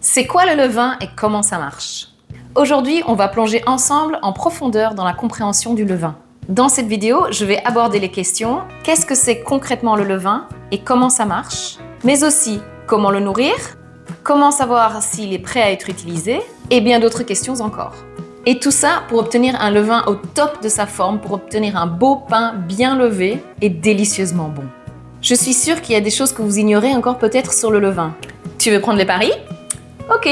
C'est quoi le levain et comment ça marche? Aujourd'hui, on va plonger ensemble en profondeur dans la compréhension du levain. Dans cette vidéo, je vais aborder les questions « Qu'est-ce que c'est concrètement le levain et comment ça marche ?» mais aussi « Comment le nourrir ?» Comment savoir s'il est prêt à être utilisé? Et bien d'autres questions encore. Et tout ça pour obtenir un levain au top de sa forme, pour obtenir un beau pain bien levé et délicieusement bon. Je suis sûre qu'il y a des choses que vous ignorez encore peut-être sur le levain. Tu veux prendre les paris? Ok,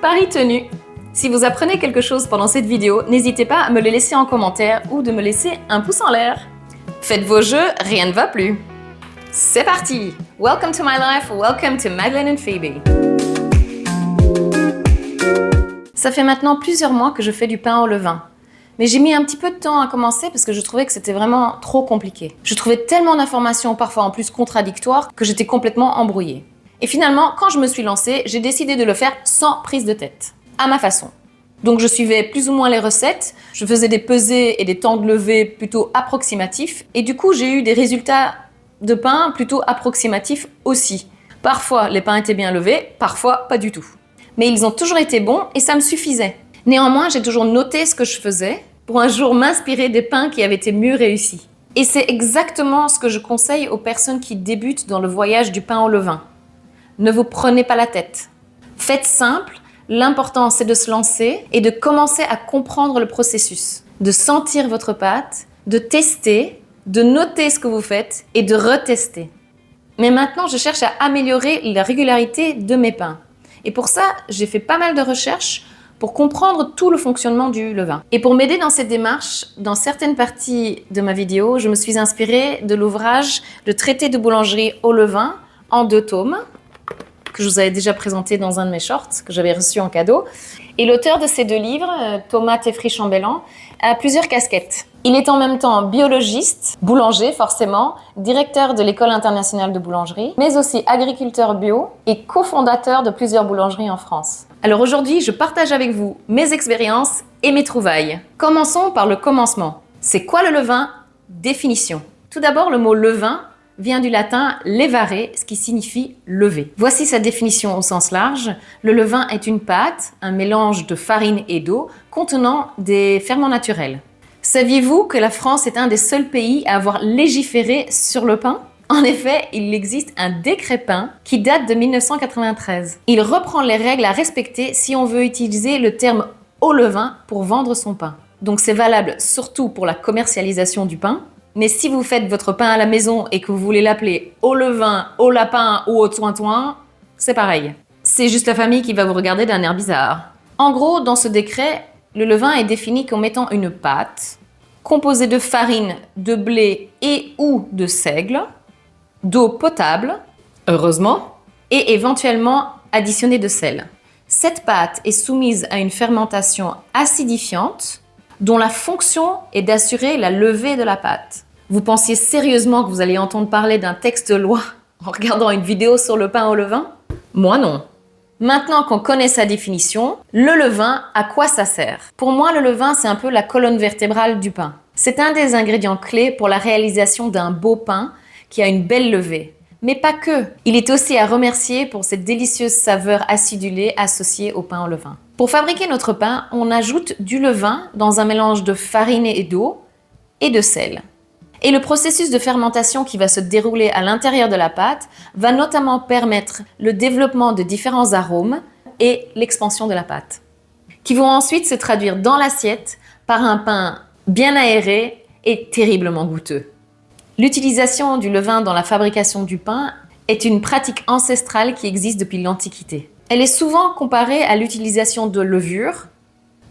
pari tenu. Si vous apprenez quelque chose pendant cette vidéo, n'hésitez pas à me le laisser en commentaire ou de me laisser un pouce en l'air. Faites vos jeux, rien ne va plus. C'est parti! Welcome to my life, welcome to Madeleine and Phoebe. Ça fait maintenant plusieurs mois que je fais du pain au levain. Mais j'ai mis un petit peu de temps à commencer parce que je trouvais que c'était vraiment trop compliqué. Je trouvais tellement d'informations, parfois en plus contradictoires, que j'étais complètement embrouillée. Et finalement, quand je me suis lancée, j'ai décidé de le faire sans prise de tête, à ma façon. Donc je suivais plus ou moins les recettes, je faisais des pesées et des temps de levée plutôt approximatifs, et du coup j'ai eu des résultats de pain plutôt approximatifs aussi. Parfois les pains étaient bien levés, parfois pas du tout. Mais ils ont toujours été bons et ça me suffisait. Néanmoins, j'ai toujours noté ce que je faisais pour un jour m'inspirer des pains qui avaient été mieux réussis. Et c'est exactement ce que je conseille aux personnes qui débutent dans le voyage du pain au levain. Ne vous prenez pas la tête. Faites simple, l'important c'est de se lancer et de commencer à comprendre le processus, de sentir votre pâte, de tester, de noter ce que vous faites et de retester. Mais maintenant, je cherche à améliorer la régularité de mes pains. Et pour ça, j'ai fait pas mal de recherches pour comprendre tout le fonctionnement du levain. Et pour m'aider dans cette démarche, dans certaines parties de ma vidéo, je me suis inspirée de l'ouvrage « Le traité de boulangerie au levain » en 2 tomes, que je vous avais déjà présenté dans un de mes shorts, que j'avais reçu en cadeau. Et l'auteur de ces 2 livres, Thomas Théfri-Chambellan, a plusieurs casquettes. Il est en même temps biologiste, boulanger forcément, directeur de l'École internationale de boulangerie, mais aussi agriculteur bio et cofondateur de plusieurs boulangeries en France. Alors aujourd'hui, je partage avec vous mes expériences et mes trouvailles. Commençons par le commencement. C'est quoi le levain? Définition. Tout d'abord, le mot levain vient du latin levare, ce qui signifie lever. Voici sa définition au sens large. Le levain est une pâte, un mélange de farine et d'eau contenant des ferments naturels. Saviez-vous que la France est un des seuls pays à avoir légiféré sur le pain? En effet, il existe un décret pain qui date de 1993. Il reprend les règles à respecter si on veut utiliser le terme au levain pour vendre son pain. Donc c'est valable surtout pour la commercialisation du pain. Mais si vous faites votre pain à la maison et que vous voulez l'appeler au levain, au lapin ou au toin-toin, c'est pareil. C'est juste la famille qui va vous regarder d'un air bizarre. En gros, dans ce décret, le levain est défini comme étant une pâte composée de farine, de blé et ou de seigle, d'eau potable, heureusement, et éventuellement additionnée de sel. Cette pâte est soumise à une fermentation acidifiante dont la fonction est d'assurer la levée de la pâte. Vous pensiez sérieusement que vous alliez entendre parler d'un texte de loi en regardant une vidéo sur le pain au levain? Moi non. Maintenant qu'on connaît sa définition, le levain, à quoi ça sert? Pour moi, le levain, c'est un peu la colonne vertébrale du pain. C'est un des ingrédients clés pour la réalisation d'un beau pain qui a une belle levée. Mais pas que. Il est aussi à remercier pour cette délicieuse saveur acidulée associée au pain au levain. Pour fabriquer notre pain, on ajoute du levain dans un mélange de farine et d'eau et de sel. Et le processus de fermentation qui va se dérouler à l'intérieur de la pâte va notamment permettre le développement de différents arômes et l'expansion de la pâte, qui vont ensuite se traduire dans l'assiette par un pain bien aéré et terriblement goûteux. L'utilisation du levain dans la fabrication du pain est une pratique ancestrale qui existe depuis l'Antiquité. Elle est souvent comparée à l'utilisation de levure,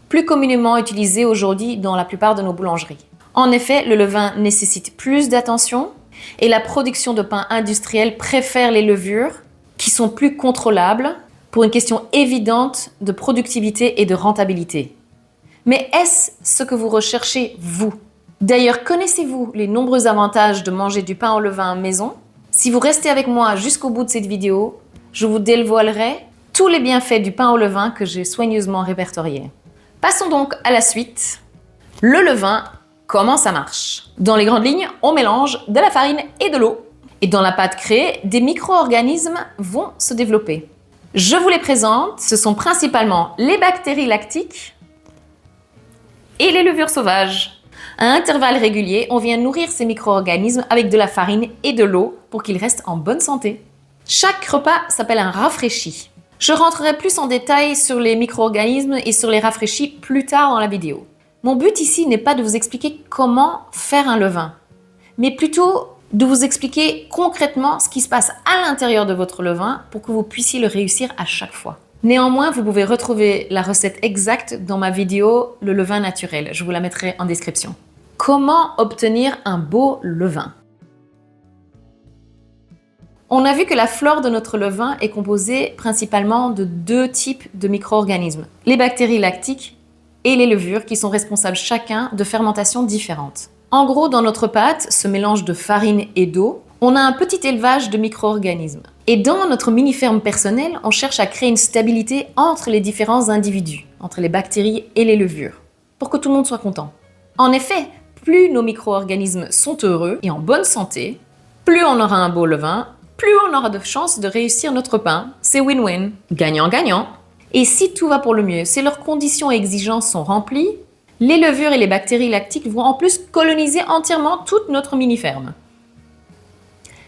plus communément utilisée aujourd'hui dans la plupart de nos boulangeries. En effet, le levain nécessite plus d'attention et la production de pain industriel préfère les levures qui sont plus contrôlables pour une question évidente de productivité et de rentabilité. Mais est-ce ce que vous recherchez, vous? D'ailleurs, connaissez-vous les nombreux avantages de manger du pain au levain maison? Si vous restez avec moi jusqu'au bout de cette vidéo, je vous dévoilerai tous les bienfaits du pain au levain que j'ai soigneusement répertoriés. Passons donc à la suite. Le levain, comment ça marche? Dans les grandes lignes, on mélange de la farine et de l'eau. Et dans la pâte créée, des micro-organismes vont se développer. Je vous les présente, ce sont principalement les bactéries lactiques et les levures sauvages. À intervalles réguliers, on vient nourrir ces micro-organismes avec de la farine et de l'eau pour qu'ils restent en bonne santé. Chaque repas s'appelle un rafraîchi. Je rentrerai plus en détail sur les micro-organismes et sur les rafraîchis plus tard dans la vidéo. Mon but ici n'est pas de vous expliquer comment faire un levain, mais plutôt de vous expliquer concrètement ce qui se passe à l'intérieur de votre levain pour que vous puissiez le réussir à chaque fois. Néanmoins, vous pouvez retrouver la recette exacte dans ma vidéo Le levain naturel. Je vous la mettrai en description. Comment obtenir un beau levain? On a vu que la flore de notre levain est composée principalement de 2 types de micro-organismes, les bactéries lactiques et les levures qui sont responsables chacun de fermentations différentes. En gros, dans notre pâte, ce mélange de farine et d'eau, on a un petit élevage de micro-organismes. Et dans notre mini-ferme personnelle, on cherche à créer une stabilité entre les différents individus, entre les bactéries et les levures, pour que tout le monde soit content. En effet, plus nos micro-organismes sont heureux et en bonne santé, plus on aura un beau levain, plus on aura de chances de réussir notre pain. C'est win-win, gagnant-gagnant. Et si tout va pour le mieux, si leurs conditions et exigences sont remplies, les levures et les bactéries lactiques vont en plus coloniser entièrement toute notre mini-ferme.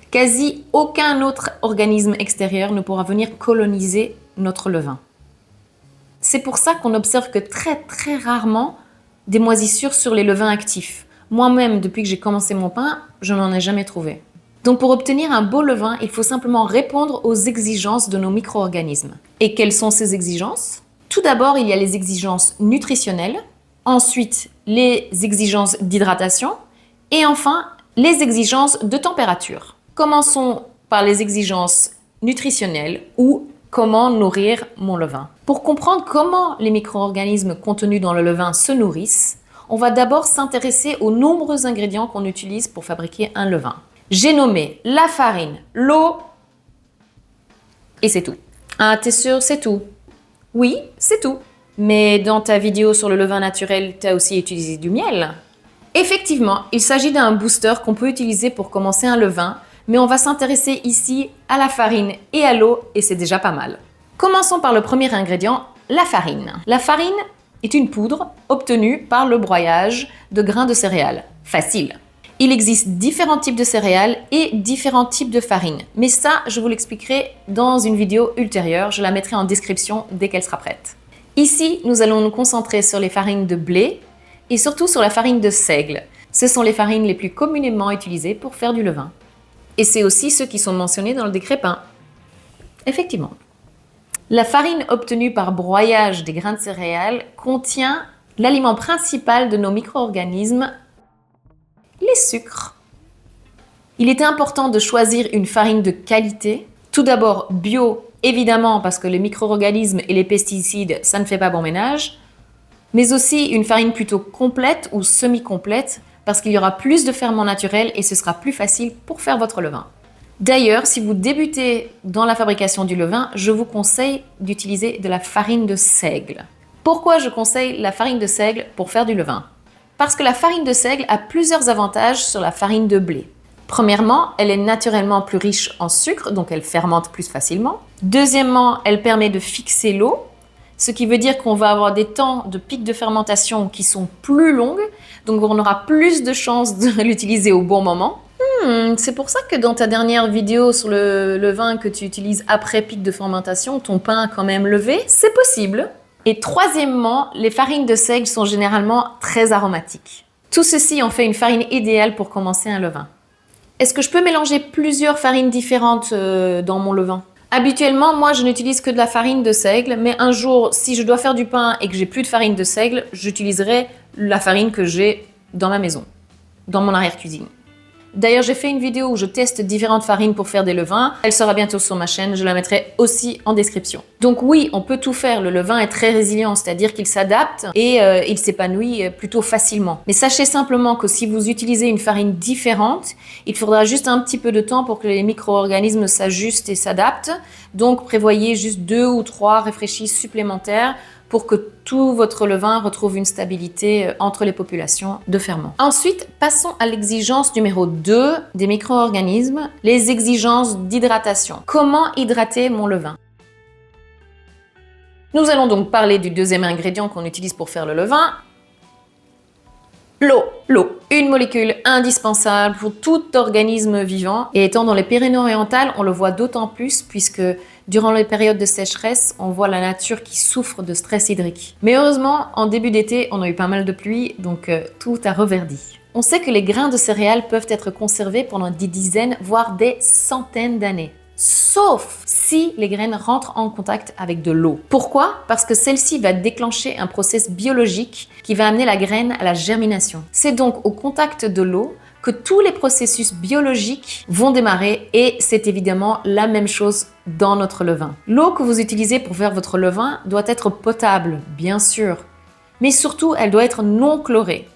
Quasi aucun autre organisme extérieur ne pourra venir coloniser notre levain. C'est pour ça qu'on observe que très rarement des moisissures sur les levains actifs. Moi-même, depuis que j'ai commencé mon pain, je n'en ai jamais trouvé. Donc pour obtenir un beau levain, il faut simplement répondre aux exigences de nos micro-organismes. Et quelles sont ces exigences? Tout d'abord, il y a les exigences nutritionnelles, ensuite les exigences d'hydratation et enfin les exigences de température. Commençons par les exigences nutritionnelles ou comment nourrir mon levain. Pour comprendre comment les micro-organismes contenus dans le levain se nourrissent, on va d'abord s'intéresser aux nombreux ingrédients qu'on utilise pour fabriquer un levain. J'ai nommé la farine, l'eau et c'est tout. Ah, t'es sûr, c'est tout? Oui, c'est tout. Mais dans ta vidéo sur le levain naturel, tu as aussi utilisé du miel. Effectivement, il s'agit d'un booster qu'on peut utiliser pour commencer un levain, mais on va s'intéresser ici à la farine et à l'eau et c'est déjà pas mal. Commençons par le premier ingrédient, la farine. La farine est une poudre obtenue par le broyage de grains de céréales. Facile. Il existe différents types de céréales et différents types de farine. Mais ça, je vous l'expliquerai dans une vidéo ultérieure. Je la mettrai en description dès qu'elle sera prête. Ici, nous allons nous concentrer sur les farines de blé et surtout sur la farine de seigle. Ce sont les farines les plus communément utilisées pour faire du levain. Et c'est aussi ceux qui sont mentionnés dans le décret pain. Effectivement. La farine obtenue par broyage des grains de céréales contient l'aliment principal de nos micro-organismes, les sucres. Il est important de choisir une farine de qualité. Tout d'abord bio, évidemment parce que les micro-organismes et les pesticides, ça ne fait pas bon ménage. Mais aussi une farine plutôt complète ou semi-complète parce qu'il y aura plus de ferments naturels et ce sera plus facile pour faire votre levain. D'ailleurs, si vous débutez dans la fabrication du levain, je vous conseille d'utiliser de la farine de seigle. Pourquoi je conseille la farine de seigle pour faire du levain? Parce que la farine de seigle a plusieurs avantages sur la farine de blé. Premièrement, elle est naturellement plus riche en sucre, donc elle fermente plus facilement. Deuxièmement, elle permet de fixer l'eau, ce qui veut dire qu'on va avoir des temps de pic de fermentation qui sont plus longues, donc on aura plus de chances de l'utiliser au bon moment. C'est pour ça que dans ta dernière vidéo sur le levain que tu utilises après pic de fermentation, ton pain a quand même levé, c'est possible. Et troisièmement, les farines de seigle sont généralement très aromatiques. Tout ceci en fait une farine idéale pour commencer un levain. Est-ce que je peux mélanger plusieurs farines différentes dans mon levain? Habituellement, moi, je n'utilise que de la farine de seigle, mais un jour, si je dois faire du pain et que j'ai plus de farine de seigle, j'utiliserai la farine que j'ai dans ma maison, dans mon arrière-cuisine. D'ailleurs, j'ai fait une vidéo où je teste différentes farines pour faire des levains. Elle sera bientôt sur ma chaîne, je la mettrai aussi en description. Donc oui, on peut tout faire. Le levain est très résilient, c'est-à-dire qu'il s'adapte et il s'épanouit plutôt facilement. Mais sachez simplement que si vous utilisez une farine différente, il faudra juste un petit peu de temps pour que les micro-organismes s'ajustent et s'adaptent. Donc prévoyez juste 2 ou 3 réfléchis supplémentaires pour que tout votre levain retrouve une stabilité entre les populations de ferments. Ensuite, passons à l'exigence numéro 2 des micro-organismes, les exigences d'hydratation. Comment hydrater mon levain? Nous allons donc parler du deuxième ingrédient qu'on utilise pour faire le levain, l'eau. L'eau, une molécule indispensable pour tout organisme vivant. Et étant dans les Pyrénées-Orientales, on le voit d'autant plus puisque durant les périodes de sécheresse, on voit la nature qui souffre de stress hydrique. Mais heureusement, en début d'été, on a eu pas mal de pluie, donc tout a reverdi. On sait que les grains de céréales peuvent être conservés pendant des dizaines, voire des centaines d'années. Sauf si les graines rentrent en contact avec de l'eau. Pourquoi? Parce que celle-ci va déclencher un processus biologique qui va amener la graine à la germination. C'est donc au contact de l'eau que tous les processus biologiques vont démarrer et c'est évidemment la même chose dans notre levain. L'eau que vous utilisez pour faire votre levain doit être potable, bien sûr, mais surtout elle doit être non chlorée.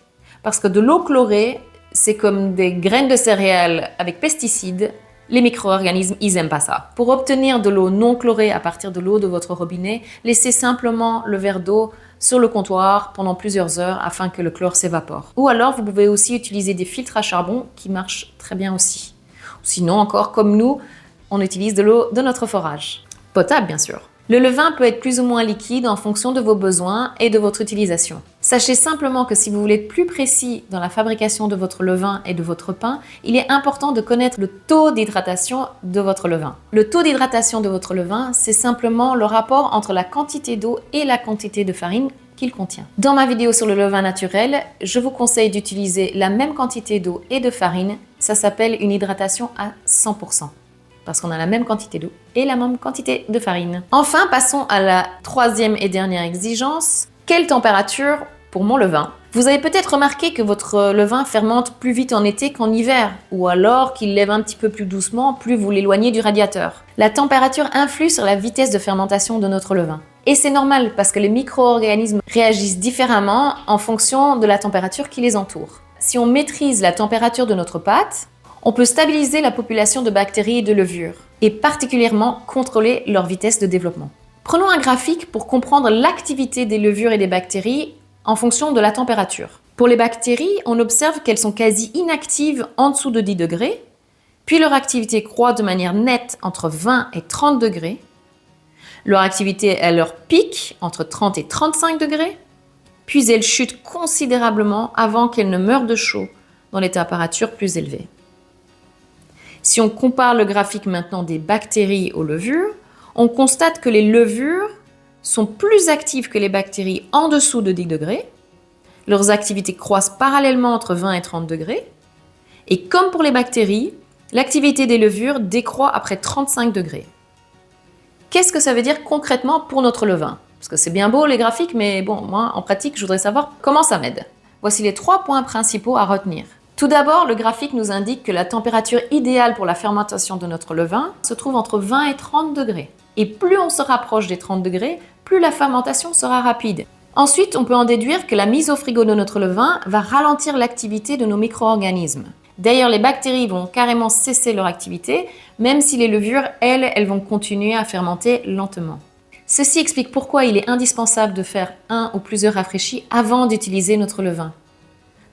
Parce que de l'eau chlorée, c'est comme des graines de céréales avec pesticides. Les micro-organismes, ils n'aiment pas ça. Pour obtenir de l'eau non chlorée à partir de l'eau de votre robinet, laissez simplement le verre d'eau sur le comptoir pendant plusieurs heures afin que le chlore s'évapore. Ou alors, vous pouvez aussi utiliser des filtres à charbon qui marchent très bien aussi. Sinon, encore comme nous, on utilise de l'eau de notre forage. Potable, bien sûr. Le levain peut être plus ou moins liquide en fonction de vos besoins et de votre utilisation. Sachez simplement que si vous voulez être plus précis dans la fabrication de votre levain et de votre pain, il est important de connaître le taux d'hydratation de votre levain. Le taux d'hydratation de votre levain, c'est simplement le rapport entre la quantité d'eau et la quantité de farine qu'il contient. Dans ma vidéo sur le levain naturel, je vous conseille d'utiliser la même quantité d'eau et de farine. Ça s'appelle une hydratation à 100%. Parce qu'on a la même quantité d'eau et la même quantité de farine. Enfin, passons à la troisième et dernière exigence. Quelle température pour mon levain? Vous avez peut-être remarqué que votre levain fermente plus vite en été qu'en hiver, ou alors qu'il lève un petit peu plus doucement plus vous l'éloignez du radiateur. La température influe sur la vitesse de fermentation de notre levain. Et c'est normal parce que les micro-organismes réagissent différemment en fonction de la température qui les entoure. Si on maîtrise la température de notre pâte, on peut stabiliser la population de bactéries et de levures, et particulièrement contrôler leur vitesse de développement. Prenons un graphique pour comprendre l'activité des levures et des bactéries en fonction de la température. Pour les bactéries, on observe qu'elles sont quasi inactives en dessous de 10 degrés, puis leur activité croît de manière nette entre 20 et 30 degrés. Leur activité à leur pic entre 30 et 35 degrés, puis elles chutent considérablement avant qu'elles ne meurent de chaud dans les températures plus élevées. Si on compare le graphique maintenant des bactéries aux levures, on constate que les levures sont plus actives que les bactéries en dessous de 10 degrés. Leurs activités croissent parallèlement entre 20 et 30 degrés. Et comme pour les bactéries, l'activité des levures décroît après 35 degrés. Qu'est-ce que ça veut dire concrètement pour notre levain? Parce que c'est bien beau les graphiques, mais bon, moi en pratique, je voudrais savoir comment ça m'aide. Voici les 3 points principaux à retenir. Tout d'abord, le graphique nous indique que la température idéale pour la fermentation de notre levain se trouve entre 20 et 30 degrés. Et plus on se rapproche des 30 degrés, plus la fermentation sera rapide. Ensuite, on peut en déduire que la mise au frigo de notre levain va ralentir l'activité de nos micro-organismes. D'ailleurs, les bactéries vont carrément cesser leur activité, même si les levures, elles vont continuer à fermenter lentement. Ceci explique pourquoi il est indispensable de faire un ou plusieurs rafraîchis avant d'utiliser notre levain.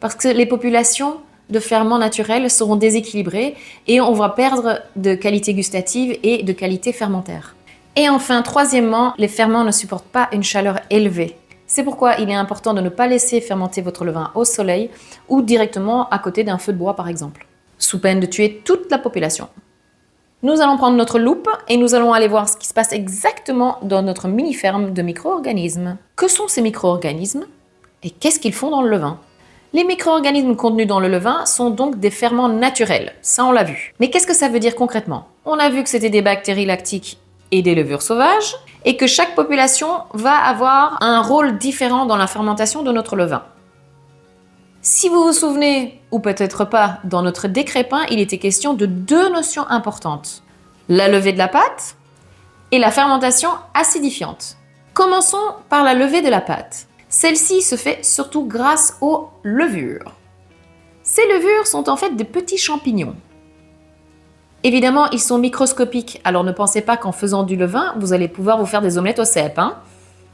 Parce que les populations de ferments naturels seront déséquilibrés et on va perdre de qualité gustative et de qualité fermentaire. Et enfin, troisièmement, les ferments ne supportent pas une chaleur élevée. C'est pourquoi il est important de ne pas laisser fermenter votre levain au soleil ou directement à côté d'un feu de bois par exemple, sous peine de tuer toute la population. Nous allons prendre notre loupe et nous allons aller voir ce qui se passe exactement dans notre mini-ferme de micro-organismes. Que sont ces micro-organismes et qu'est-ce qu'ils font dans le levain? Les micro-organismes contenus dans le levain sont donc des ferments naturels, ça on l'a vu. Mais qu'est-ce que ça veut dire concrètement? On a vu que c'était des bactéries lactiques et des levures sauvages, et que chaque population va avoir un rôle différent dans la fermentation de notre levain. Si vous vous souvenez, ou peut-être pas, dans notre décret pain, il était question de 2 notions importantes. La levée de la pâte et la fermentation acidifiante. Commençons par la levée de la pâte. Celle-ci se fait surtout grâce aux levures. Ces levures sont en fait des petits champignons. Évidemment, ils sont microscopiques, alors ne pensez pas qu'en faisant du levain, vous allez pouvoir vous faire des omelettes au cèpe.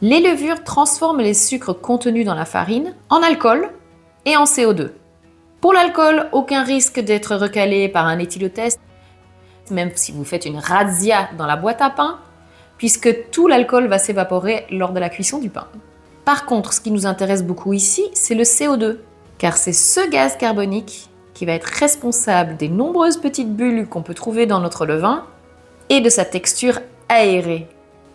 Les levures transforment les sucres contenus dans la farine en alcool et en CO2. Pour l'alcool, aucun risque d'être recalé par un éthylotest, même si vous faites une razzia dans la boîte à pain. puisque tout l'alcool va s'évaporer lors de la cuisson du pain. Par contre, ce qui nous intéresse beaucoup ici, c'est le CO2, car c'est ce gaz carbonique qui va être responsable des nombreuses petites bulles qu'on peut trouver dans notre levain et de sa texture aérée.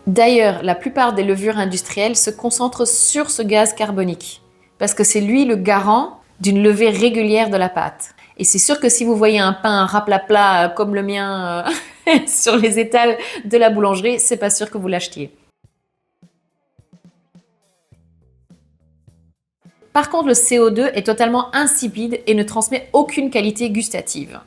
D'ailleurs, la plupart des levures industrielles se concentrent sur ce gaz carbonique, parce que c'est lui le garant d'une levée régulière de la pâte. Et c'est sûr que si vous voyez un pain raplapla comme le mien sur les étals de la boulangerie, c'est pas sûr que vous l'achetiez. Par contre, le CO2 est totalement insipide et ne transmet aucune qualité gustative.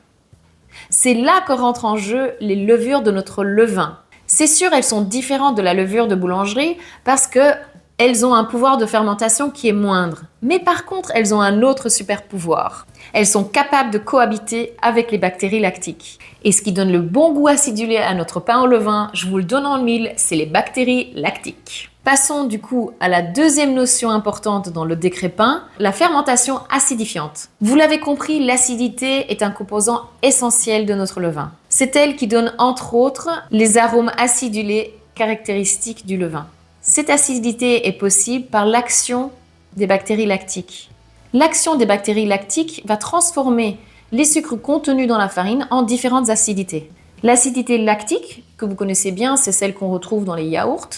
C'est là que rentrent en jeu les levures de notre levain. C'est sûr, elles sont différentes de la levure de boulangerie parce qu'elles ont un pouvoir de fermentation qui est moindre. Mais par contre, elles ont un autre super pouvoir. Elles sont capables de cohabiter avec les bactéries lactiques. Et ce qui donne le bon goût acidulé à notre pain au levain, je vous le donne en mille, c'est les bactéries lactiques. Passons du coup à la deuxième notion importante dans le décret pain, la fermentation acidifiante. Vous l'avez compris, l'acidité est un composant essentiel de notre levain. C'est elle qui donne entre autres les arômes acidulés caractéristiques du levain. Cette acidité est possible par l'action des bactéries lactiques. L'action des bactéries lactiques va transformer les sucres contenus dans la farine en différentes acidités. L'acidité lactique, que vous connaissez bien, c'est celle qu'on retrouve dans les yaourts,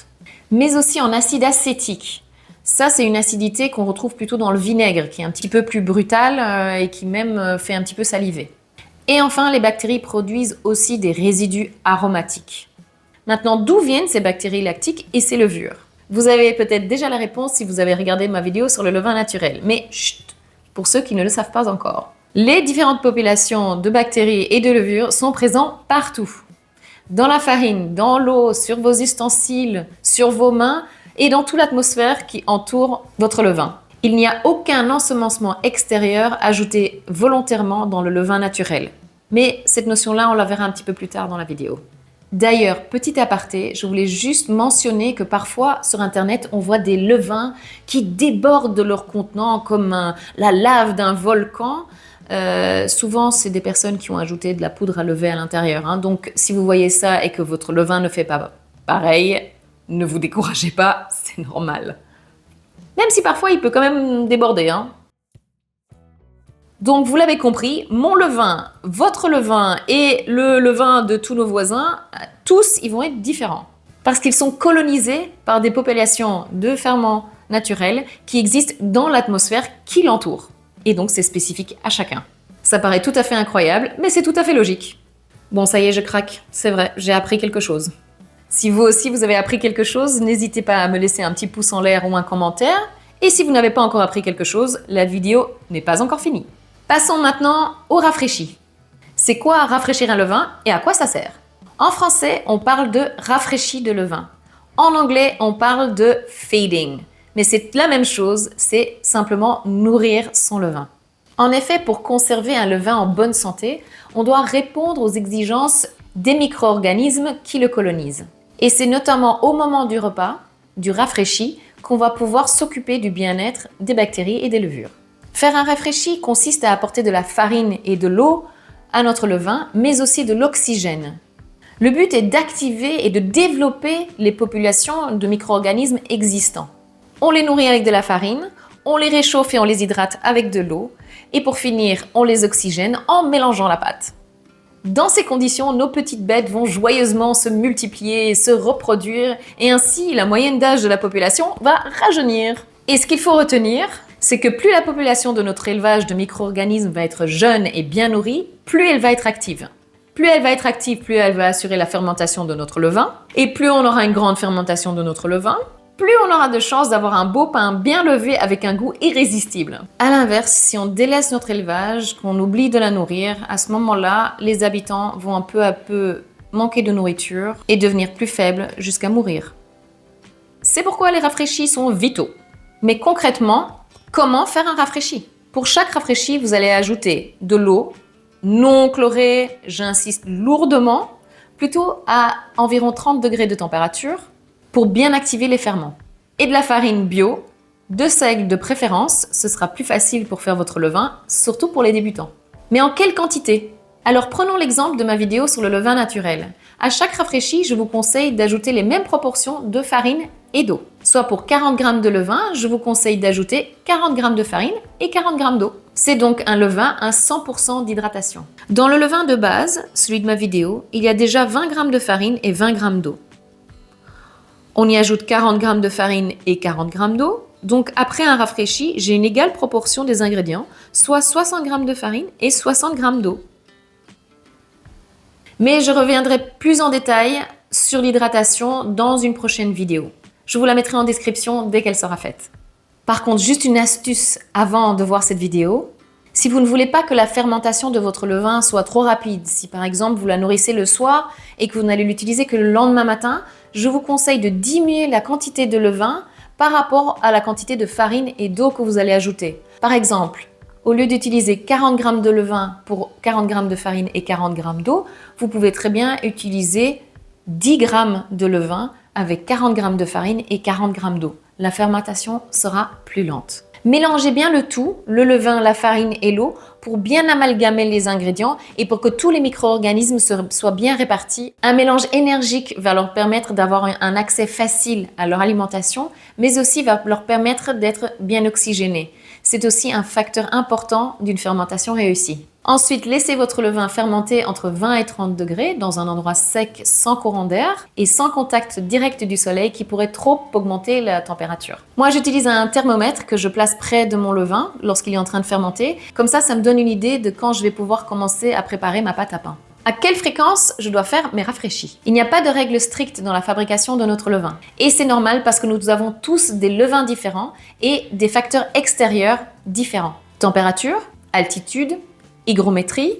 mais aussi en acide acétique. Ça, c'est une acidité qu'on retrouve plutôt dans le vinaigre, qui est un petit peu plus brutale et qui même fait un petit peu saliver. Et enfin, les bactéries produisent aussi des résidus aromatiques. Maintenant, d'où viennent ces bactéries lactiques et ces levures? Vous avez peut-être déjà la réponse si vous avez regardé ma vidéo sur le levain naturel, mais chut, pour ceux qui ne le savent pas encore. Les différentes populations de bactéries et de levures sont présentes partout. Dans la farine, dans l'eau, sur vos ustensiles, sur vos mains et dans toute l'atmosphère qui entoure votre levain. Il n'y a aucun ensemencement extérieur ajouté volontairement dans le levain naturel. Mais cette notion-là, on la verra un petit peu plus tard dans la vidéo. D'ailleurs, petit aparté, je voulais juste mentionner que parfois sur Internet, on voit des levains qui débordent de leur contenant comme la lave d'un volcan. Souvent, c'est des personnes qui ont ajouté de la poudre à lever à l'intérieur. Donc, si vous voyez ça et que votre levain ne fait pas pareil, ne vous découragez pas, c'est normal. Même si parfois, il peut quand même déborder. Donc, vous l'avez compris, mon levain, votre levain et le levain de tous nos voisins, tous, ils vont être différents. Parce qu'ils sont colonisés par des populations de ferments naturels qui existent dans l'atmosphère qui l'entoure. Et donc, c'est spécifique à chacun. Ça paraît tout à fait incroyable, mais c'est tout à fait logique. Bon, ça y est, je craque. C'est vrai, j'ai appris quelque chose. Si vous aussi, vous avez appris quelque chose, n'hésitez pas à me laisser un petit pouce en l'air ou un commentaire. Et si vous n'avez pas encore appris quelque chose, la vidéo n'est pas encore finie. Passons maintenant au rafraîchi. C'est quoi rafraîchir un levain et à quoi ça sert? En français, on parle de rafraîchi de levain. En anglais, on parle de fading. Mais c'est la même chose, c'est simplement nourrir son levain. En effet, pour conserver un levain en bonne santé, on doit répondre aux exigences des micro-organismes qui le colonisent. Et c'est notamment au moment du repas, du rafraîchi, qu'on va pouvoir s'occuper du bien-être des bactéries et des levures. Faire un rafraîchi consiste à apporter de la farine et de l'eau à notre levain, mais aussi de l'oxygène. Le but est d'activer et de développer les populations de micro-organismes existants. On les nourrit avec de la farine, on les réchauffe et on les hydrate avec de l'eau, et pour finir, on les oxygène en mélangeant la pâte. Dans ces conditions, nos petites bêtes vont joyeusement se multiplier et se reproduire, et ainsi la moyenne d'âge de la population va rajeunir. Et ce qu'il faut retenir, c'est que plus la population de notre élevage de micro-organismes va être jeune et bien nourrie, plus elle va être active. Plus elle va être active, plus elle va assurer la fermentation de notre levain, et plus on aura une grande fermentation de notre levain, plus on aura de chances d'avoir un beau pain bien levé avec un goût irrésistible. À l'inverse, si on délaisse notre élevage, qu'on oublie de la nourrir, à ce moment-là, les habitants vont peu à peu manquer de nourriture et devenir plus faibles jusqu'à mourir. C'est pourquoi les rafraîchis sont vitaux. Mais concrètement, comment faire un rafraîchi? Pour chaque rafraîchi, vous allez ajouter de l'eau non chlorée, j'insiste lourdement, plutôt à environ 30 degrés de température, pour bien activer les ferments. Et de la farine bio, de seigle de préférence, ce sera plus facile pour faire votre levain, surtout pour les débutants. Mais en quelle quantité? Alors prenons l'exemple de ma vidéo sur le levain naturel. À chaque rafraîchi, je vous conseille d'ajouter les mêmes proportions de farine et d'eau. Soit pour 40 g de levain, je vous conseille d'ajouter 40 g de farine et 40 g d'eau. C'est donc un levain à 100% d'hydratation. Dans le levain de base, celui de ma vidéo, il y a déjà 20 g de farine et 20 g d'eau. On y ajoute 40 g de farine et 40 g d'eau. Donc après un rafraîchi, j'ai une égale proportion des ingrédients, soit 60 g de farine et 60 g d'eau. Mais je reviendrai plus en détail sur l'hydratation dans une prochaine vidéo. Je vous la mettrai en description dès qu'elle sera faite. Par contre, juste une astuce avant de voir cette vidéo. Si vous ne voulez pas que la fermentation de votre levain soit trop rapide, si par exemple vous la nourrissez le soir et que vous n'allez l'utiliser que le lendemain matin, je vous conseille de diminuer la quantité de levain par rapport à la quantité de farine et d'eau que vous allez ajouter. Par exemple, au lieu d'utiliser 40 g de levain pour 40 g de farine et 40 g d'eau, vous pouvez très bien utiliser 10 g de levain avec 40 g de farine et 40 g d'eau. La fermentation sera plus lente. Mélangez bien le tout, le levain, la farine et l'eau, pour bien amalgamer les ingrédients et pour que tous les micro-organismes soient bien répartis. Un mélange énergique va leur permettre d'avoir un accès facile à leur alimentation, mais aussi va leur permettre d'être bien oxygénés. C'est aussi un facteur important d'une fermentation réussie. Ensuite, laissez votre levain fermenter entre 20 et 30 degrés dans un endroit sec sans courant d'air et sans contact direct du soleil qui pourrait trop augmenter la température. Moi, j'utilise un thermomètre que je place près de mon levain lorsqu'il est en train de fermenter. Comme ça me donne une idée de quand je vais pouvoir commencer à préparer ma pâte à pain. À quelle fréquence je dois faire mes rafraîchis? Il n'y a pas de règle stricte dans la fabrication de notre levain. Et c'est normal parce que nous avons tous des levains différents et des facteurs extérieurs différents. Température, altitude, hygrométrie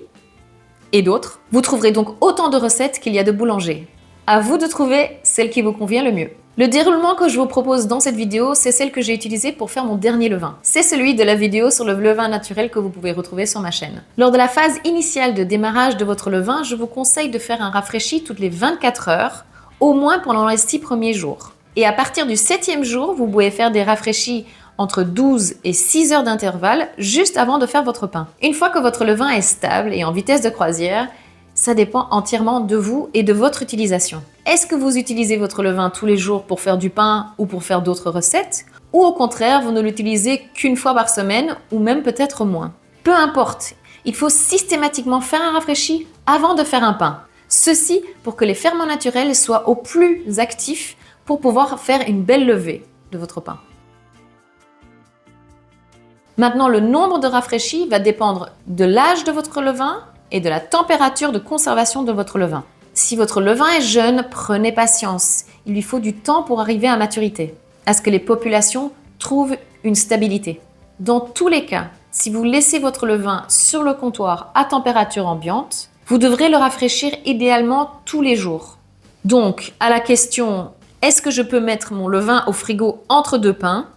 et d'autres. Vous trouverez donc autant de recettes qu'il y a de boulangers. À vous de trouver celle qui vous convient le mieux. Le déroulement que je vous propose dans cette vidéo, c'est celle que j'ai utilisée pour faire mon dernier levain. C'est celui de la vidéo sur le levain naturel que vous pouvez retrouver sur ma chaîne. Lors de la phase initiale de démarrage de votre levain, je vous conseille de faire un rafraîchi toutes les 24 heures, au moins pendant les 6 premiers jours. Et à partir du 7e jour, vous pouvez faire des rafraîchis entre 12 et 6 heures d'intervalle juste avant de faire votre pain. Une fois que votre levain est stable et en vitesse de croisière, ça dépend entièrement de vous et de votre utilisation. Est-ce que vous utilisez votre levain tous les jours pour faire du pain ou pour faire d'autres recettes? Ou au contraire, vous ne l'utilisez qu'une fois par semaine ou même peut-être moins? Peu importe, il faut systématiquement faire un rafraîchi avant de faire un pain. Ceci pour que les ferments naturels soient au plus actifs pour pouvoir faire une belle levée de votre pain. Maintenant, le nombre de rafraîchis va dépendre de l'âge de votre levain et de la température de conservation de votre levain. Si votre levain est jeune, prenez patience. Il lui faut du temps pour arriver à maturité, à ce que les populations trouvent une stabilité. Dans tous les cas, si vous laissez votre levain sur le comptoir à température ambiante, vous devrez le rafraîchir idéalement tous les jours. Donc, à la question « Est-ce que je peux mettre mon levain au frigo entre deux pains ?»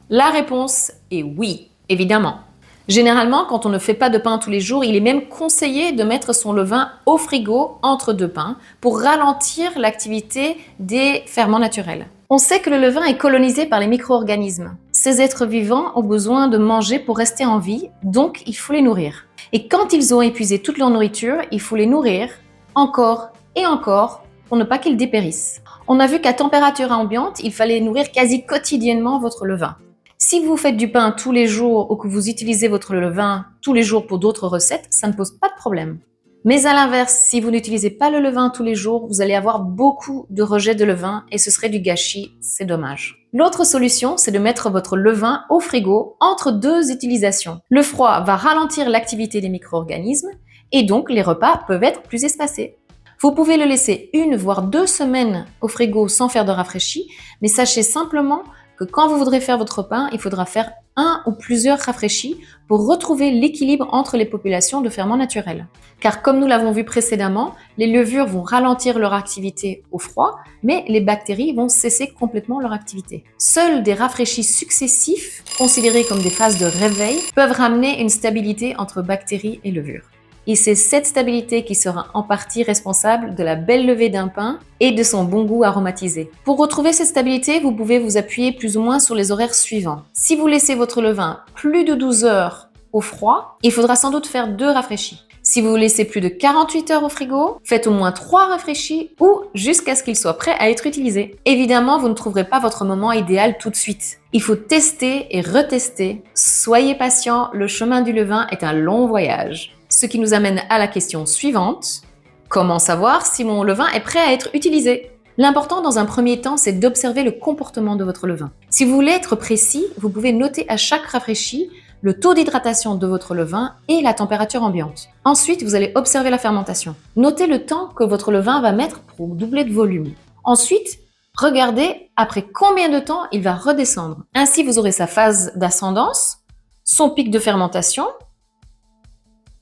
La réponse est oui, évidemment. Généralement, quand on ne fait pas de pain tous les jours, il est même conseillé de mettre son levain au frigo entre deux pains pour ralentir l'activité des ferments naturels. On sait que le levain est colonisé par les micro-organismes. Ces êtres vivants ont besoin de manger pour rester en vie, donc il faut les nourrir. Et quand ils ont épuisé toute leur nourriture, il faut les nourrir encore et encore pour ne pas qu'ils dépérissent. On a vu qu'à température ambiante, il fallait nourrir quasi quotidiennement votre levain. Si vous faites du pain tous les jours ou que vous utilisez votre levain tous les jours pour d'autres recettes, ça ne pose pas de problème. Mais à l'inverse, si vous n'utilisez pas le levain tous les jours, vous allez avoir beaucoup de rejets de levain et ce serait du gâchis, c'est dommage. L'autre solution, c'est de mettre votre levain au frigo entre deux utilisations. Le froid va ralentir l'activité des micro-organismes et donc les repas peuvent être plus espacés. Vous pouvez le laisser 1 voire 2 semaines au frigo sans faire de rafraîchis, mais sachez simplement que quand vous voudrez faire votre pain, il faudra faire un ou plusieurs rafraîchis pour retrouver l'équilibre entre les populations de ferments naturels. Car comme nous l'avons vu précédemment, les levures vont ralentir leur activité au froid, mais les bactéries vont cesser complètement leur activité. Seuls des rafraîchis successifs, considérés comme des phases de réveil, peuvent ramener une stabilité entre bactéries et levures. Et c'est cette stabilité qui sera en partie responsable de la belle levée d'un pain et de son bon goût aromatisé. Pour retrouver cette stabilité, vous pouvez vous appuyer plus ou moins sur les horaires suivants. Si vous laissez votre levain plus de 12 heures au froid, il faudra sans doute faire 2 rafraîchis. Si vous laissez plus de 48 heures au frigo, faites au moins 3 rafraîchis ou jusqu'à ce qu'il soit prêt à être utilisé. Évidemment, vous ne trouverez pas votre moment idéal tout de suite. Il faut tester et retester. Soyez patient, le chemin du levain est un long voyage. Ce qui nous amène à la question suivante. Comment savoir si mon levain est prêt à être utilisé ? L'important dans un premier temps, c'est d'observer le comportement de votre levain. Si vous voulez être précis, vous pouvez noter à chaque rafraîchi le taux d'hydratation de votre levain et la température ambiante. Ensuite, vous allez observer la fermentation. Notez le temps que votre levain va mettre pour doubler de volume. Ensuite, regardez après combien de temps il va redescendre. Ainsi, vous aurez sa phase d'ascendance, son pic de fermentation,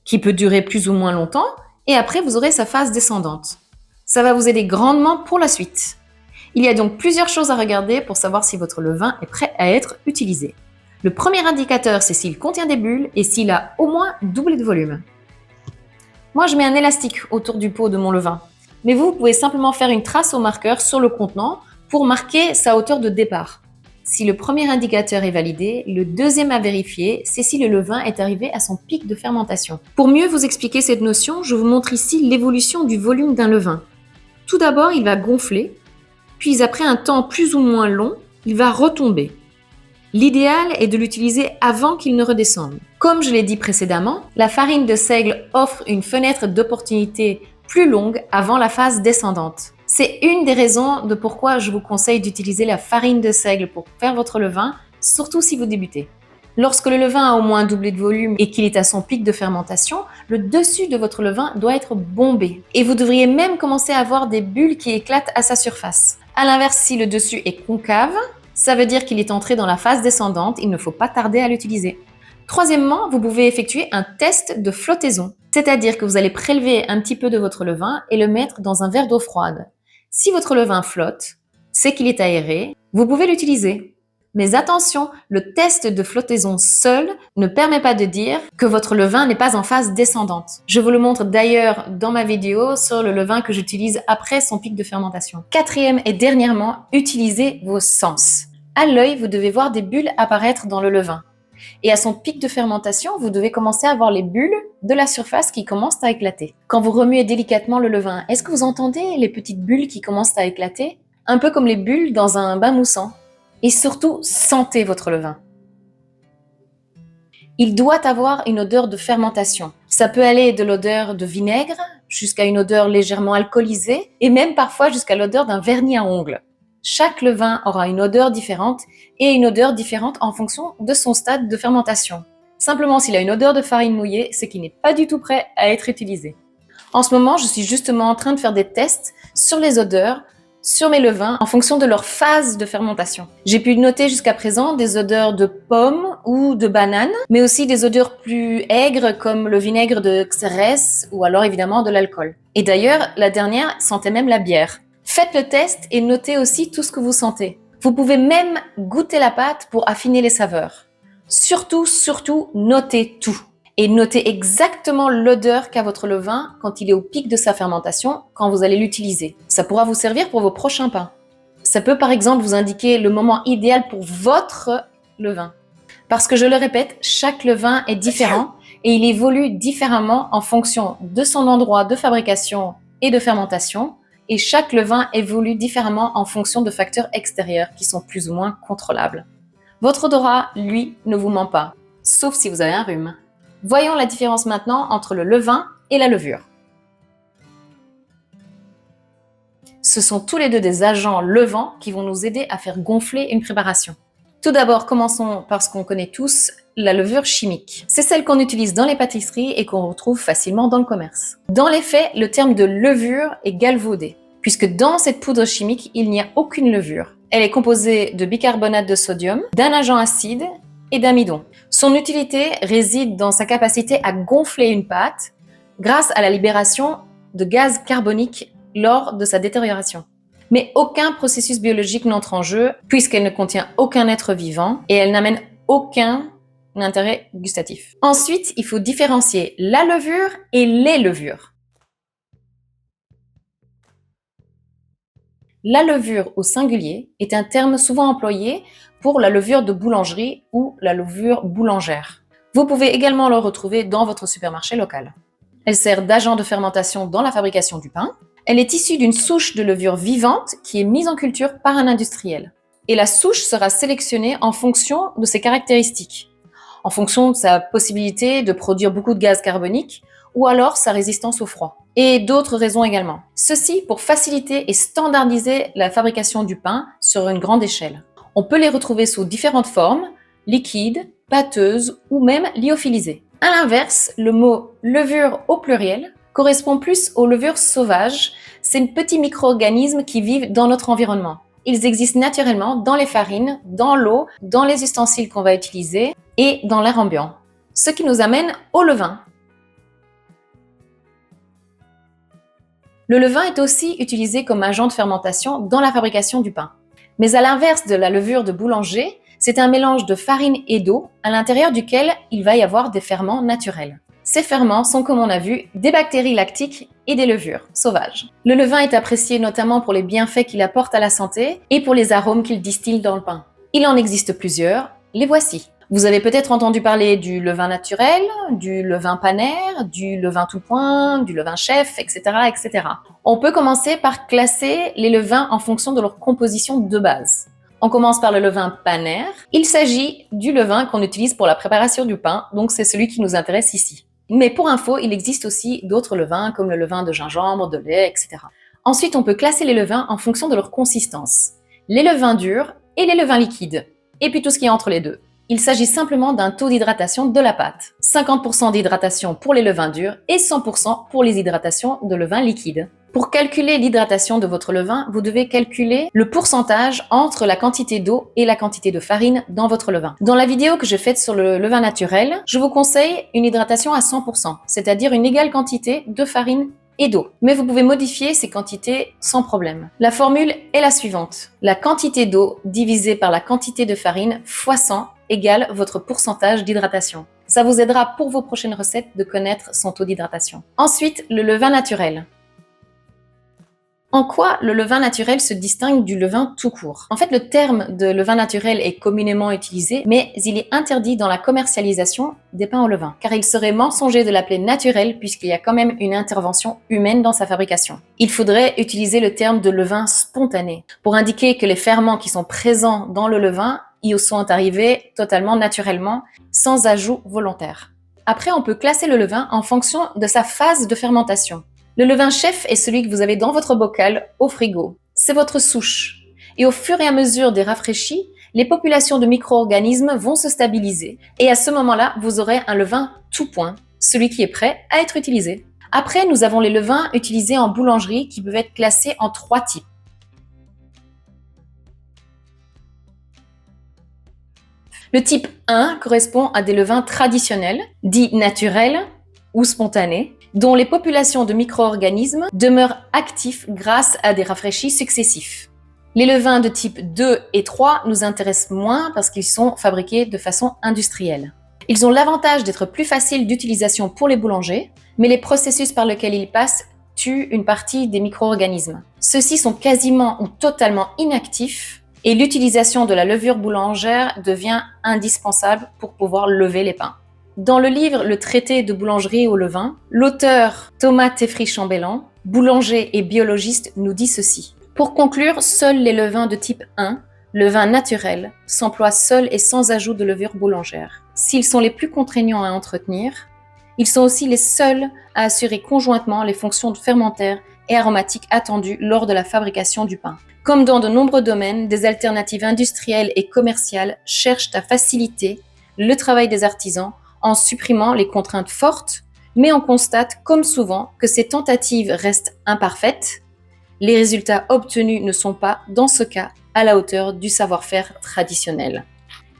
qui peut durer plus ou moins longtemps, et après, vous aurez sa phase descendante. Ça va vous aider grandement pour la suite. Il y a donc plusieurs choses à regarder pour savoir si votre levain est prêt à être utilisé. Le premier indicateur, c'est s'il contient des bulles et s'il a au moins doublé de volume. Moi, je mets un élastique autour du pot de mon levain. Mais vous pouvez simplement faire une trace au marqueur sur le contenant pour marquer sa hauteur de départ. Si le premier indicateur est validé, le deuxième à vérifier, c'est si le levain est arrivé à son pic de fermentation. Pour mieux vous expliquer cette notion, je vous montre ici l'évolution du volume d'un levain. Tout d'abord, il va gonfler, puis après un temps plus ou moins long, il va retomber. L'idéal est de l'utiliser avant qu'il ne redescende. Comme je l'ai dit précédemment, la farine de seigle offre une fenêtre d'opportunité plus longue avant la phase descendante. C'est une des raisons de pourquoi je vous conseille d'utiliser la farine de seigle pour faire votre levain, surtout si vous débutez. Lorsque le levain a au moins doublé de volume et qu'il est à son pic de fermentation, le dessus de votre levain doit être bombé. Et vous devriez même commencer à avoir des bulles qui éclatent à sa surface. À l'inverse, si le dessus est concave, ça veut dire qu'il est entré dans la phase descendante, il ne faut pas tarder à l'utiliser. Troisièmement, vous pouvez effectuer un test de flottaison, c'est-à-dire que vous allez prélever un petit peu de votre levain et le mettre dans un verre d'eau froide. Si votre levain flotte, c'est qu'il est aéré, vous pouvez l'utiliser. Mais attention, le test de flottaison seul ne permet pas de dire que votre levain n'est pas en phase descendante. Je vous le montre d'ailleurs dans ma vidéo sur le levain que j'utilise après son pic de fermentation. Quatrième et dernièrement, utilisez vos sens. À l'œil, vous devez voir des bulles apparaître dans le levain. Et à son pic de fermentation, vous devez commencer à voir les bulles de la surface qui commencent à éclater. Quand vous remuez délicatement le levain, est-ce que vous entendez les petites bulles qui commencent à éclater ? Un peu comme les bulles dans un bain moussant. Et surtout, sentez votre levain. Il doit avoir une odeur de fermentation. Ça peut aller de l'odeur de vinaigre jusqu'à une odeur légèrement alcoolisée et même parfois jusqu'à l'odeur d'un vernis à ongles. Chaque levain aura une odeur différente et une odeur différente en fonction de son stade de fermentation. Simplement, s'il a une odeur de farine mouillée, c'est qu'il n'est pas du tout prêt à être utilisé. En ce moment, je suis justement en train de faire des tests sur les odeurs, sur mes levains, en fonction de leur phase de fermentation. J'ai pu noter jusqu'à présent des odeurs de pommes ou de bananes, mais aussi des odeurs plus aigres comme le vinaigre de Xérès ou alors évidemment de l'alcool. Et d'ailleurs, la dernière sentait même la bière. Faites le test et notez aussi tout ce que vous sentez. Vous pouvez même goûter la pâte pour affiner les saveurs. Surtout, notez tout. Et notez exactement l'odeur qu'a votre levain quand il est au pic de sa fermentation, quand vous allez l'utiliser. Ça pourra vous servir pour vos prochains pains. Ça peut par exemple vous indiquer le moment idéal pour votre levain. Parce que je le répète, chaque levain est différent et il évolue différemment en fonction de son endroit de fabrication et de fermentation. Et chaque levain évolue différemment en fonction de facteurs extérieurs qui sont plus ou moins contrôlables. Votre odorat, lui, ne vous ment pas, sauf si vous avez un rhume. Voyons la différence maintenant entre le levain et la levure. Ce sont tous les deux des agents levants qui vont nous aider à faire gonfler une préparation. Tout d'abord, commençons par ce qu'on connaît tous, la levure chimique. C'est celle qu'on utilise dans les pâtisseries et qu'on retrouve facilement dans le commerce. Dans les faits, le terme de levure est galvaudé, puisque dans cette poudre chimique, il n'y a aucune levure. Elle est composée de bicarbonate de sodium, d'un agent acide et d'amidon. Son utilité réside dans sa capacité à gonfler une pâte grâce à la libération de gaz carbonique lors de sa détérioration. Mais aucun processus biologique n'entre en jeu puisqu'elle ne contient aucun être vivant et elle n'amène aucun intérêt gustatif. Ensuite, il faut différencier la levure et les levures. La levure au singulier est un terme souvent employé pour la levure de boulangerie ou la levure boulangère. Vous pouvez également le retrouver dans votre supermarché local. Elle sert d'agent de fermentation dans la fabrication du pain. Elle est issue d'une souche de levure vivante qui est mise en culture par un industriel. Et la souche sera sélectionnée en fonction de ses caractéristiques, en fonction de sa possibilité de produire beaucoup de gaz carbonique ou alors sa résistance au froid. Et d'autres raisons également. Ceci pour faciliter et standardiser la fabrication du pain sur une grande échelle. On peut les retrouver sous différentes formes, liquides, pâteuses ou même lyophilisées. À l'inverse, le mot levure au pluriel correspond plus aux levures sauvages. C'est des petits micro-organismes qui vivent dans notre environnement. Ils existent naturellement dans les farines, dans l'eau, dans les ustensiles qu'on va utiliser et dans l'air ambiant. Ce qui nous amène au levain. Le levain est aussi utilisé comme agent de fermentation dans la fabrication du pain. Mais à l'inverse de la levure de boulanger, c'est un mélange de farine et d'eau à l'intérieur duquel il va y avoir des ferments naturels. Ces ferments sont, comme on a vu, des bactéries lactiques et des levures sauvages. Le levain est apprécié notamment pour les bienfaits qu'il apporte à la santé et pour les arômes qu'il distille dans le pain. Il en existe plusieurs, les voici. Vous avez peut-être entendu parler du levain naturel, du levain Panère, du levain tout point, du levain chef, etc., etc. On peut commencer par classer les levains en fonction de leur composition de base. On commence par le levain Panère. Il s'agit du levain qu'on utilise pour la préparation du pain, donc c'est celui qui nous intéresse ici. Mais pour info, il existe aussi d'autres levains comme le levain de gingembre, de lait, etc. Ensuite, on peut classer les levains en fonction de leur consistance. Les levains durs et les levains liquides. Et puis tout ce qui est entre les deux. Il s'agit simplement d'un taux d'hydratation de la pâte. 50% d'hydratation pour les levains durs et 100% pour les hydratations de levain liquide. Pour calculer l'hydratation de votre levain, vous devez calculer le pourcentage entre la quantité d'eau et la quantité de farine dans votre levain. Dans la vidéo que j'ai faite sur le levain naturel, je vous conseille une hydratation à 100%, c'est-à-dire une égale quantité de farine et d'eau. Mais vous pouvez modifier ces quantités sans problème. La formule est la suivante. La quantité d'eau divisée par la quantité de farine fois 100 égale votre pourcentage d'hydratation. Ça vous aidera pour vos prochaines recettes de connaître son taux d'hydratation. Ensuite, le levain naturel. En quoi le levain naturel se distingue du levain tout court? En fait, le terme de levain naturel est communément utilisé, mais il est interdit dans la commercialisation des pains au levain, car il serait mensonger de l'appeler naturel puisqu'il y a quand même une intervention humaine dans sa fabrication. Il faudrait utiliser le terme de levain spontané pour indiquer que les ferments qui sont présents dans le levain y sont arrivés totalement naturellement, sans ajout volontaire. Après, on peut classer le levain en fonction de sa phase de fermentation. Le levain chef est celui que vous avez dans votre bocal au frigo. C'est votre souche. Et au fur et à mesure des rafraîchis, les populations de micro-organismes vont se stabiliser. Et à ce moment-là, vous aurez un levain tout point, celui qui est prêt à être utilisé. Après, nous avons les levains utilisés en boulangerie qui peuvent être classés en 3 types. Le type 1 correspond à des levains traditionnels, dits naturels ou spontanés, dont les populations de micro-organismes demeurent actifs grâce à des rafraîchis successifs. Les levains de type 2 et 3 nous intéressent moins parce qu'ils sont fabriqués de façon industrielle. Ils ont l'avantage d'être plus faciles d'utilisation pour les boulangers, mais les processus par lesquels ils passent tuent une partie des micro-organismes. Ceux-ci sont quasiment ou totalement inactifs et l'utilisation de la levure boulangère devient indispensable pour pouvoir lever les pains. Dans le livre Le traité de boulangerie au levain, l'auteur Thomas Théfri-Chambellan, boulanger et biologiste, nous dit ceci. Pour conclure, seuls les levains de type 1, levain naturel, s'emploient seuls et sans ajout de levure boulangère. S'ils sont les plus contraignants à entretenir, ils sont aussi les seuls à assurer conjointement les fonctions fermentaires et aromatiques attendues lors de la fabrication du pain. Comme dans de nombreux domaines, des alternatives industrielles et commerciales cherchent à faciliter le travail des artisans en supprimant les contraintes fortes, mais on constate, comme souvent, que ces tentatives restent imparfaites. Les résultats obtenus ne sont pas, dans ce cas, à la hauteur du savoir-faire traditionnel.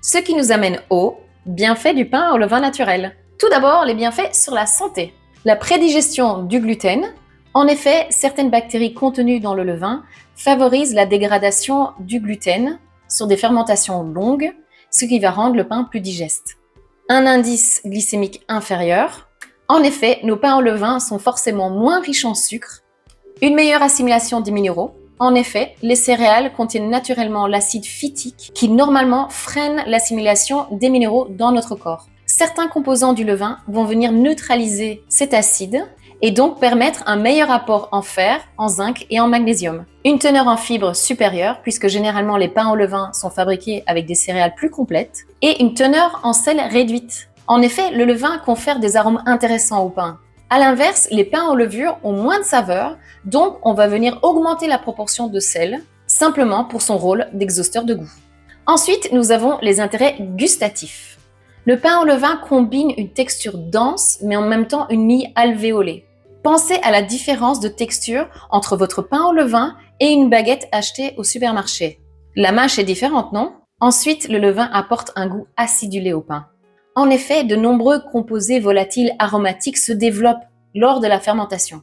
Ce qui nous amène aux bienfaits du pain au levain naturel. Tout d'abord, les bienfaits sur la santé. La prédigestion du gluten. En effet, certaines bactéries contenues dans le levain favorisent la dégradation du gluten sur des fermentations longues, ce qui va rendre le pain plus digeste. Un indice glycémique inférieur. En effet, nos pains au levain sont forcément moins riches en sucre. Une meilleure assimilation des minéraux. En effet, les céréales contiennent naturellement l'acide phytique qui normalement freine l'assimilation des minéraux dans notre corps. Certains composants du levain vont venir neutraliser cet acide et donc permettre un meilleur apport en fer, en zinc et en magnésium. Une teneur en fibres supérieure, puisque généralement les pains au levain sont fabriqués avec des céréales plus complètes, et une teneur en sel réduite. En effet, le levain confère des arômes intéressants au pain. A l'inverse, les pains aux levures ont moins de saveur, donc on va venir augmenter la proportion de sel, simplement pour son rôle d'exhausteur de goût. Ensuite, nous avons les intérêts gustatifs. Le pain au levain combine une texture dense, mais en même temps une mie alvéolée. Pensez à la différence de texture entre votre pain au levain et une baguette achetée au supermarché. La mâche est différente, non? Ensuite, le levain apporte un goût acidulé au pain. En effet, de nombreux composés volatiles aromatiques se développent lors de la fermentation.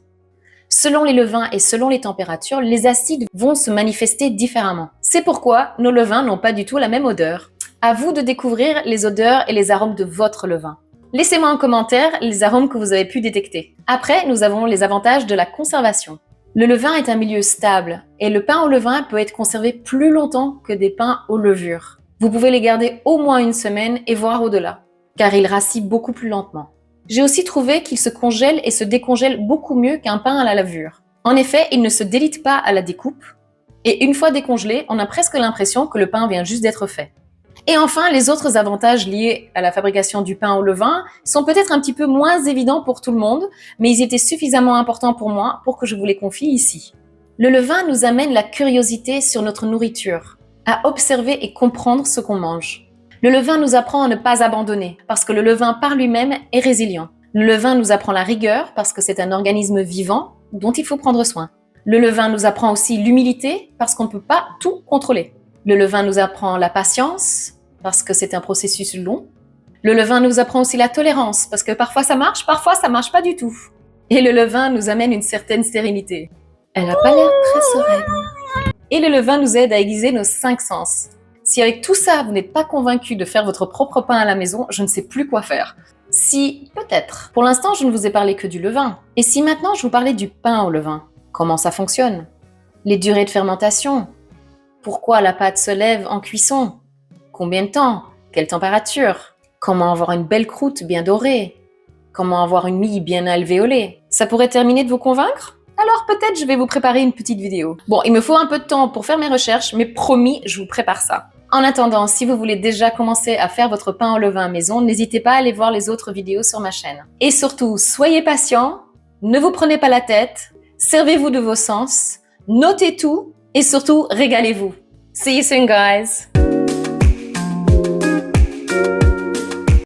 Selon les levains et selon les températures, les acides vont se manifester différemment. C'est pourquoi nos levains n'ont pas du tout la même odeur. À vous de découvrir les odeurs et les arômes de votre levain. Laissez-moi en commentaire les arômes que vous avez pu détecter. Après, nous avons les avantages de la conservation. Le levain est un milieu stable et le pain au levain peut être conservé plus longtemps que des pains aux levures. Vous pouvez les garder au moins une semaine et voire au-delà, car il rassit beaucoup plus lentement. J'ai aussi trouvé qu'il se congèle et se décongèle beaucoup mieux qu'un pain à la levure. En effet, il ne se délite pas à la découpe et une fois décongelé, on a presque l'impression que le pain vient juste d'être fait. Et enfin, les autres avantages liés à la fabrication du pain au levain sont peut-être un petit peu moins évidents pour tout le monde, mais ils étaient suffisamment importants pour moi pour que je vous les confie ici. Le levain nous amène la curiosité sur notre nourriture, à observer et comprendre ce qu'on mange. Le levain nous apprend à ne pas abandonner, parce que le levain par lui-même est résilient. Le levain nous apprend la rigueur, parce que c'est un organisme vivant dont il faut prendre soin. Le levain nous apprend aussi l'humilité, parce qu'on ne peut pas tout contrôler. Le levain nous apprend la patience, parce que c'est un processus long. Le levain nous apprend aussi la tolérance, parce que parfois ça marche pas du tout. Et le levain nous amène une certaine sérénité. Elle n'a pas l'air très sereine. Et le levain nous aide à aiguiser nos 5 sens. Si avec tout ça, vous n'êtes pas convaincu de faire votre propre pain à la maison, je ne sais plus quoi faire. Si, peut-être. Pour l'instant, je ne vous ai parlé que du levain. Et si maintenant je vous parlais du pain au levain? Comment ça fonctionne? Les durées de fermentation? Pourquoi la pâte se lève en cuisson? Combien de temps? Quelle température? Comment avoir une belle croûte bien dorée? Comment avoir une mie bien alvéolée? Ça pourrait terminer de vous convaincre? Alors peut-être je vais vous préparer une petite vidéo. Bon, il me faut un peu de temps pour faire mes recherches, mais promis, je vous prépare ça. En attendant, si vous voulez déjà commencer à faire votre pain au levain à maison, n'hésitez pas à aller voir les autres vidéos sur ma chaîne. Et surtout, soyez patient, ne vous prenez pas la tête, servez-vous de vos sens, notez tout et surtout, régalez-vous. See you soon, guys!